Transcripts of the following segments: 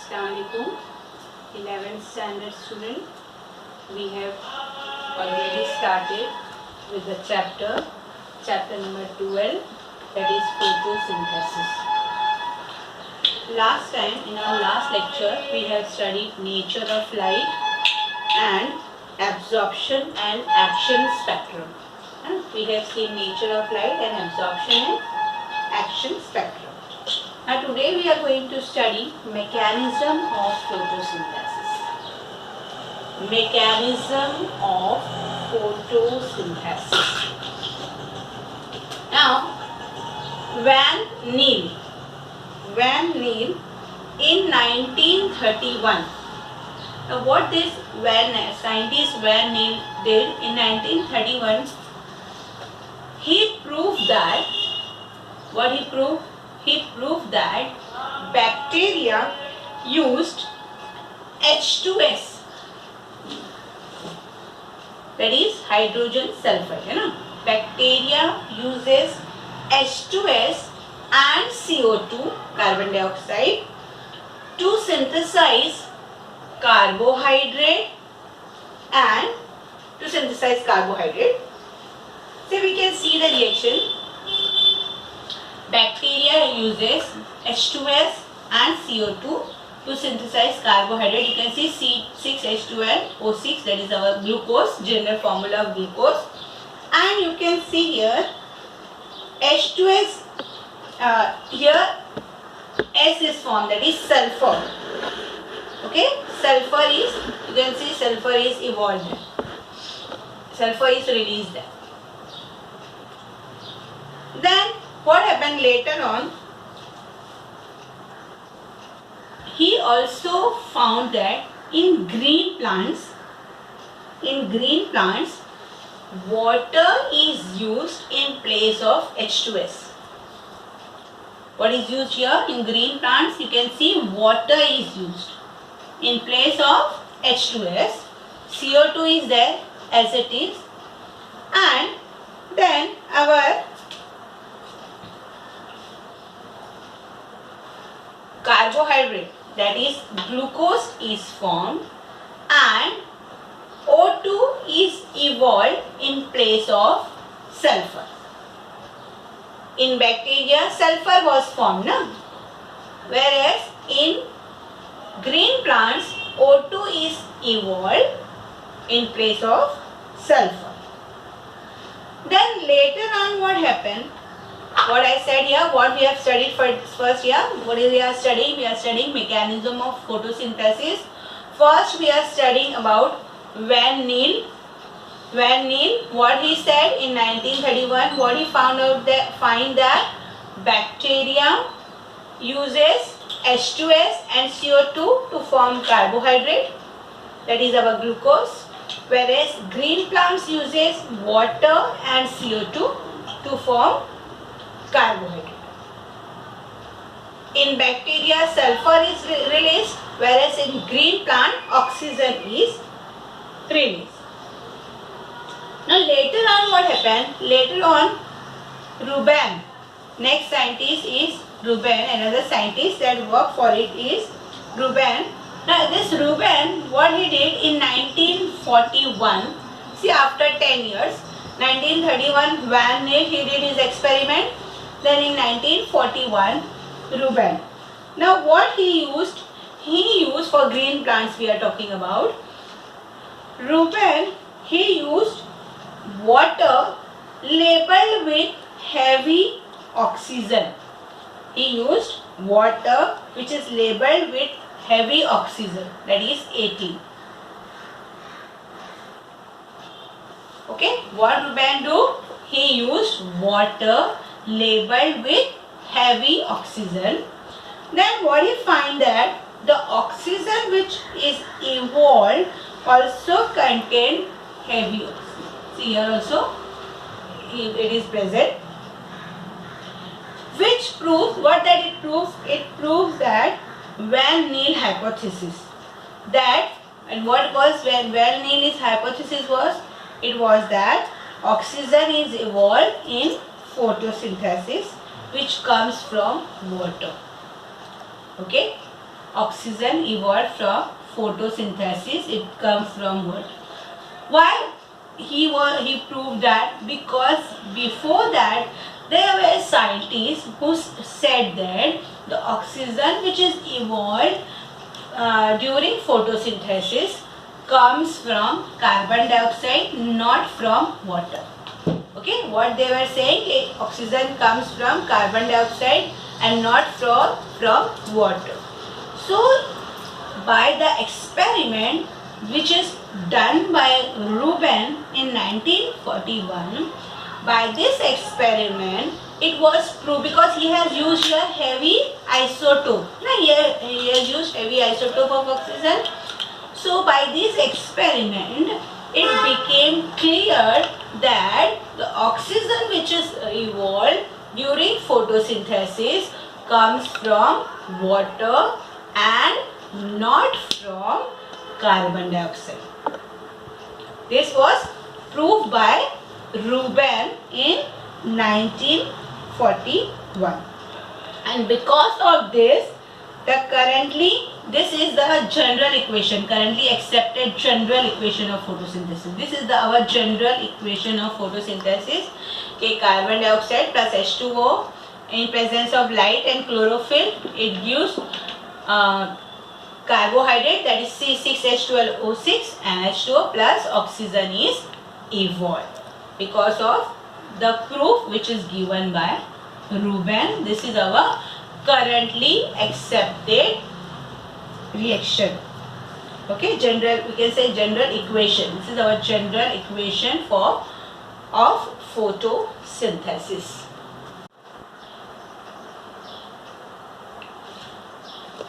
Assalamualaikum, 11th standard student. We have already started with the chapter number 12, that is photosynthesis. Last time, in our last lecture, we have studied nature of light and absorption and action spectrum. We have seen nature of light and absorption and action spectrum. Now today we are going to study mechanism of photosynthesis. Mechanism of photosynthesis. Now, Van Neel in 1931. Now what this scientist Van Neel did in 1931, he proved that, what he proved? He proved that bacteria used H2S, that is hydrogen sulfide. Bacteria uses H2S and CO2, carbon dioxide, to synthesize carbohydrate So we can see the reaction. Bacteria uses H2S and CO2 to synthesize carbohydrate. You can see C6H12O6, that is our glucose, general formula of glucose. And you can see here H2S, here S is formed, that is sulfur. Okay, sulfur is, you can see sulfur is evolved. Sulfur is released there. Then what happened later on? He also found that in green plants, water is used in place of H2S. What is used here in green plants? You can see water is used in place of H2S. CO2 is there as it is, and then our carbohydrate, that is glucose, is formed and O2 is evolved in place of sulfur. In bacteria, sulfur was formed, whereas in green plants, O2 is evolved in place of sulfur. Then later on what happened? What I said here, what we have studied first here, what is we are studying? We are studying mechanism of photosynthesis. First we are studying about Van Neel. What he said in 1931, what he found out that bacteria uses H2S and CO2 to form carbohydrate, that is our glucose, whereas green plants uses water and CO2 to form carbohydrate. In bacteria, sulfur is released, whereas in green plant, oxygen is released. Now later on what happened? Later on, Rubin, next scientist is Rubin, another scientist that worked for it is Rubin. Now this Rubin, what he did in 1941, see after 10 years, 1931 Van Neel, he did his experiment. Then in 1941, Rubin. Now what he used for green plants we are talking about. Rubin, he used water labeled with heavy oxygen. He used water which is labeled with heavy oxygen, that is 18. Okay, what Rubin do? He used water labeled with heavy oxygen. Then what you find that the oxygen which is evolved also contain heavy oxygen. See here also it is present, which proves what that it proves. It proves that Van Neel hypothesis, that, and what was Van Neel's hypothesis was, it was that oxygen is evolved in photosynthesis which comes from water. Okay. oxygen evolved from photosynthesis. It comes from what? Why he proved that? Because before that there were scientists who said that the oxygen which is evolved during photosynthesis comes from carbon dioxide, not from water. Okay, what they were saying, oxygen comes from carbon dioxide and not from water. So by the experiment which is done by Rubin in 1941, by this experiment it was proved, because he has used a heavy isotope. He has used heavy isotope of oxygen. So by this experiment it became clear that the oxygen which is evolved during photosynthesis comes from water and not from carbon dioxide. This was proved by Rubin in 1941, and because of this, this is the general equation, currently accepted general equation of photosynthesis. This is our general equation of photosynthesis. Okay, carbon dioxide plus H2O in presence of light and chlorophyll, it gives carbohydrate, that is C6H12O6, and H2O plus oxygen is evolved because of the proof which is given by Rubin. This is our currently accepted reaction. Okay, we can say general equation. This is our general equation of photosynthesis.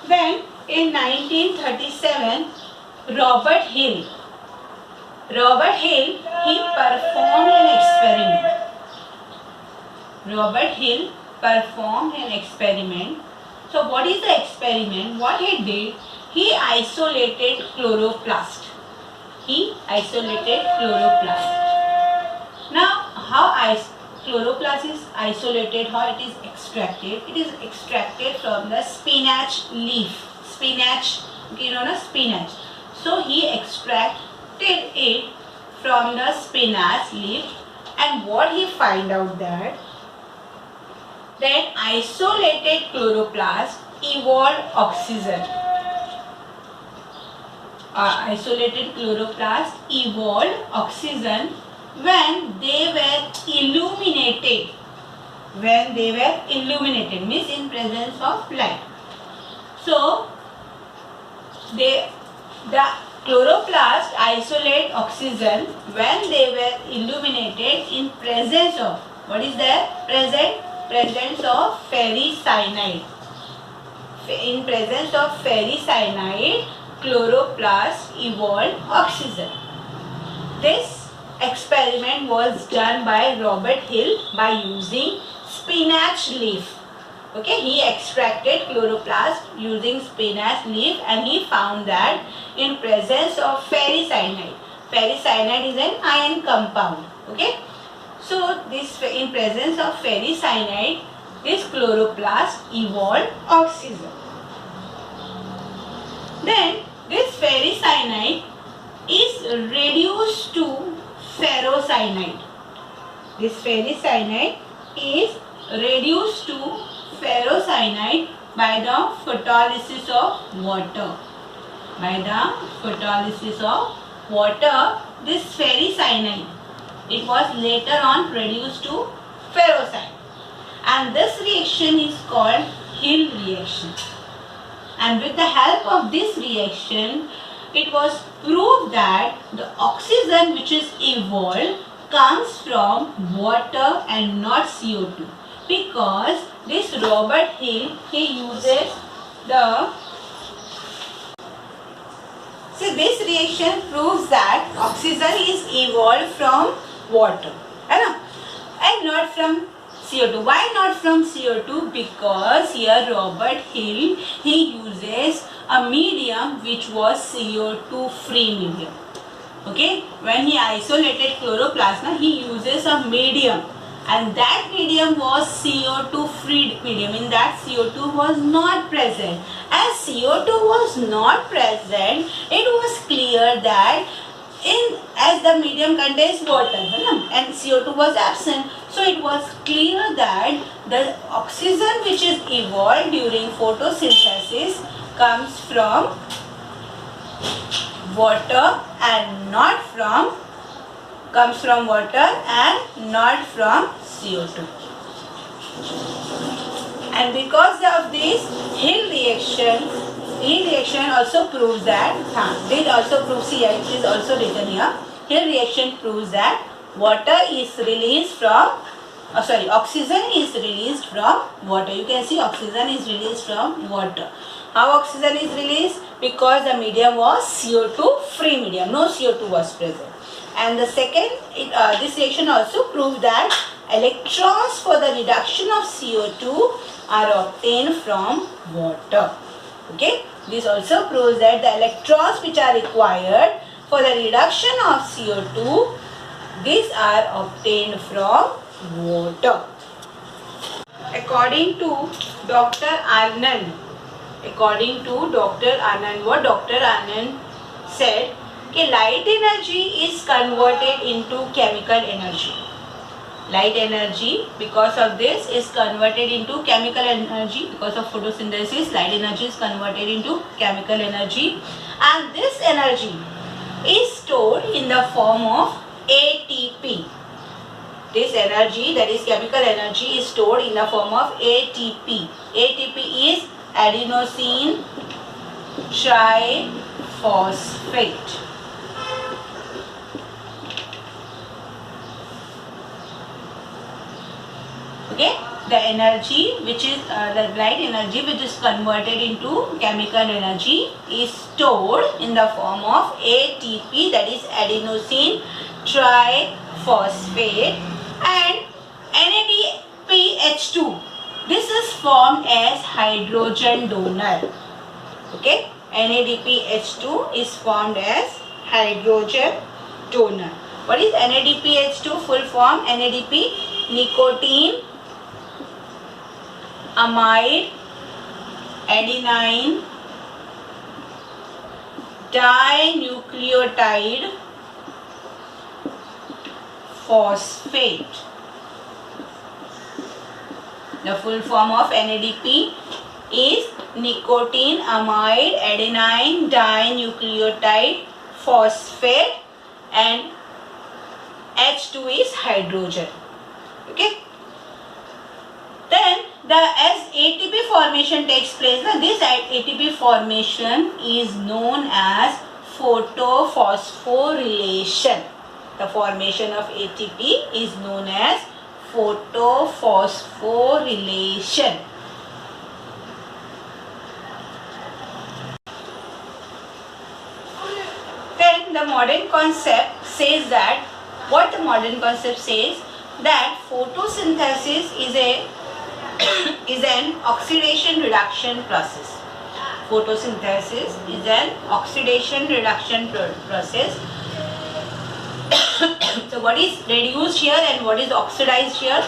Then in 1937, Robert Hill, he performed an experiment. So what is the experiment? What he did, he isolated chloroplast. Now, how chloroplast is isolated, how it is extracted? It is extracted from the spinach leaf. Spinach, you know, spinach. So he extracted it from the spinach leaf, and what he find out that isolated chloroplast evolved oxygen. Isolated chloroplast evolved oxygen when they were illuminated. Means in presence of light. So the chloroplast isolate oxygen when they were illuminated in presence of, what is there? Presence of ferricyanide. In presence of ferricyanide, chloroplast evolved oxygen. This experiment was done by Robert Hill by using spinach leaf. Okay, he extracted chloroplast using spinach leaf, and he found that in presence of ferricyanide is an iron compound. Okay, so this in presence of ferricyanide, this chloroplast evolved oxygen. Then this ferricyanide is reduced to ferrocyanide. This ferricyanide is reduced to ferrocyanide by the photolysis of water. This ferricyanide, it was later on reduced to ferrocyanide, and this reaction is called Hill reaction. And with the help of this reaction, it was proved that the oxygen which is evolved comes from water and not CO2, because this Robert Hill, he uses this reaction proves that oxygen is evolved from water, and not from CO2. Why not from CO2? Because here Robert Hill, he uses a medium which was CO2 free medium. Okay, when he isolated chloroplast, he uses a medium and that medium was CO2 free medium. In that CO2 was not present. As CO2 was not present, it was clear that as the medium contains water and CO2 was absent, so it was clear that the oxygen which is evolved during photosynthesis comes from water and not from CO2. And because of this, Hill reaction also proves that, it is also written here, Hill reaction proves that oxygen is released from water. You can see oxygen is released from water. How oxygen is released? Because the medium was CO2 free medium, no CO2 was present. And the second, this reaction also proves that electrons for the reduction of CO2 are obtained from water. Okay, this also proves that the electrons which are required for the reduction of CO2, these are obtained from water. According to Dr. Anand, what Dr. Anand said, that light energy is converted into chemical energy. Light energy, because of this, is converted into chemical energy. Because of photosynthesis, light energy is converted into chemical energy, and this energy is stored in the form of ATP. This energy, that is chemical energy, is stored in the form of ATP. ATP is adenosine triphosphate. Okay, the energy which is the light energy which is converted into chemical energy is stored in the form of ATP, that is adenosine triphosphate, and NADPH2. This is formed as hydrogen donor. Okay, NADPH2 is formed as hydrogen donor. What is NADPH2 full form? NADP, nicotine, amide, adenine, dinucleotide, phosphate. The full form of NADP is nicotine, amide, adenine, dinucleotide, phosphate, and H2 is hydrogen. Okay. Then as ATP formation takes place, this ATP formation is known as photophosphorylation. The formation of ATP is known as photophosphorylation. Then the modern concept says that, what the modern concept says, that photosynthesis is an oxidation reduction process. Photosynthesis is an oxidation reduction process. So what is reduced here and what is oxidized here?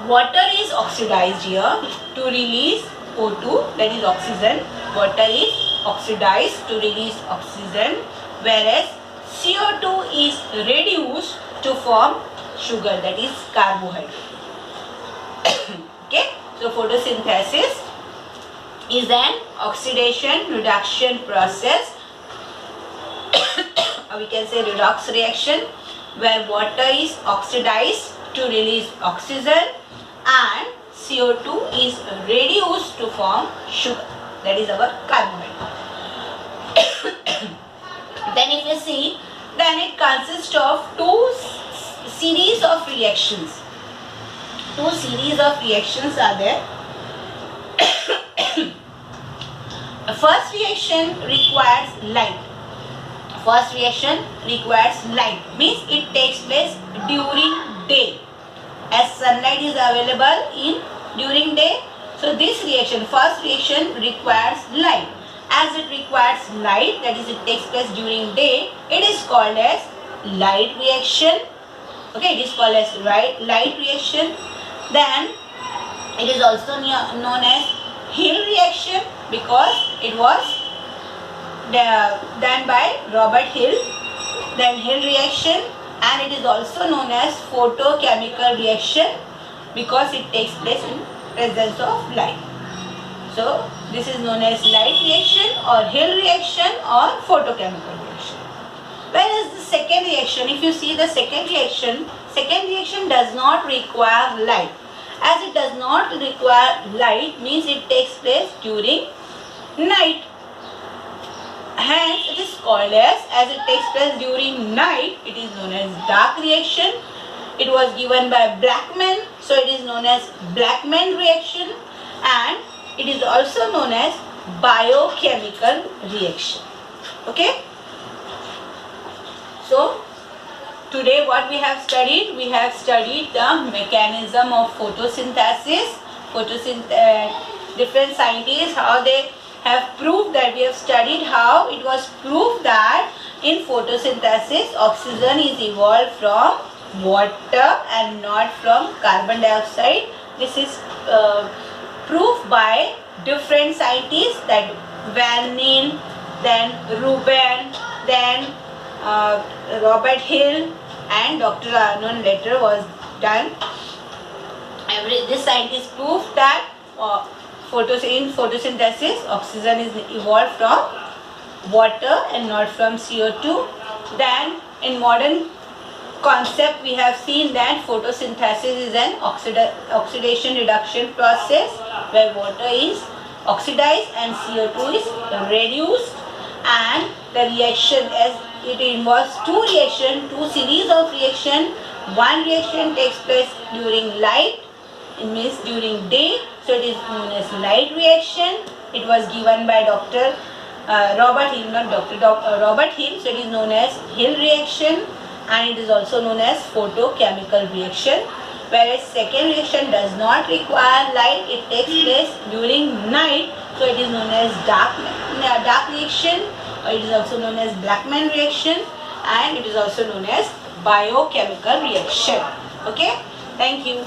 Water is oxidized here to release O2, that is oxygen. Water is oxidized to release oxygen, whereas CO2 is reduced to form sugar, that is carbohydrate. Okay, so photosynthesis is an oxidation reduction process, or we can say redox reaction, where water is oxidized to release oxygen and CO2 is reduced to form sugar, that is our carbohydrate. Then if you see, then it consists of two series of reactions. Two series of reactions are there. The first reaction requires light. First reaction requires light, means it takes place during day, as sunlight is available during day. So this reaction, first reaction, requires light. As it requires light, that is it takes place during day, it is called as light reaction. Okay, it is called as light reaction. Then it is also known as Hill reaction because it was done by Robert Hill. Then Hill reaction, and it is also known as photochemical reaction because it takes place in presence of light. So this is known as light reaction or Hill reaction or photochemical reaction. Whereas the second reaction, if you see the second reaction does not require light. As it does not require light means it takes place during night. Hence it is called as it takes place during night, it is known as dark reaction. It was given by Blackman, so it is known as Blackman reaction, and it is also known as biochemical reaction. Okay. So today what we have studied? We have studied the mechanism of photosynthesis. Different scientists, how they have proved that. We have studied how it was proved that in photosynthesis oxygen is evolved from water and not from carbon dioxide. This is proved by different scientists, that Van Neen, then Rubin, then Robert Hill and Dr. Arnold later was done. This scientist proved that in photosynthesis oxygen is evolved from water and not from CO2. Then in modern concept we have seen that photosynthesis is an oxidation reduction process where water is oxidized and CO2 is reduced, and the reaction, as it involves two series of reaction. One reaction takes place during light, it means during day, so it is known as light reaction. It was given by Dr. Robert Hill, not Robert Hill, so it is known as Hill reaction, and it is also known as photochemical reaction. Whereas second reaction does not require light, it takes place during night, so it is known as dark reaction, or it is also known as Blackman reaction, and it is also known as biochemical reaction. Okay, thank you.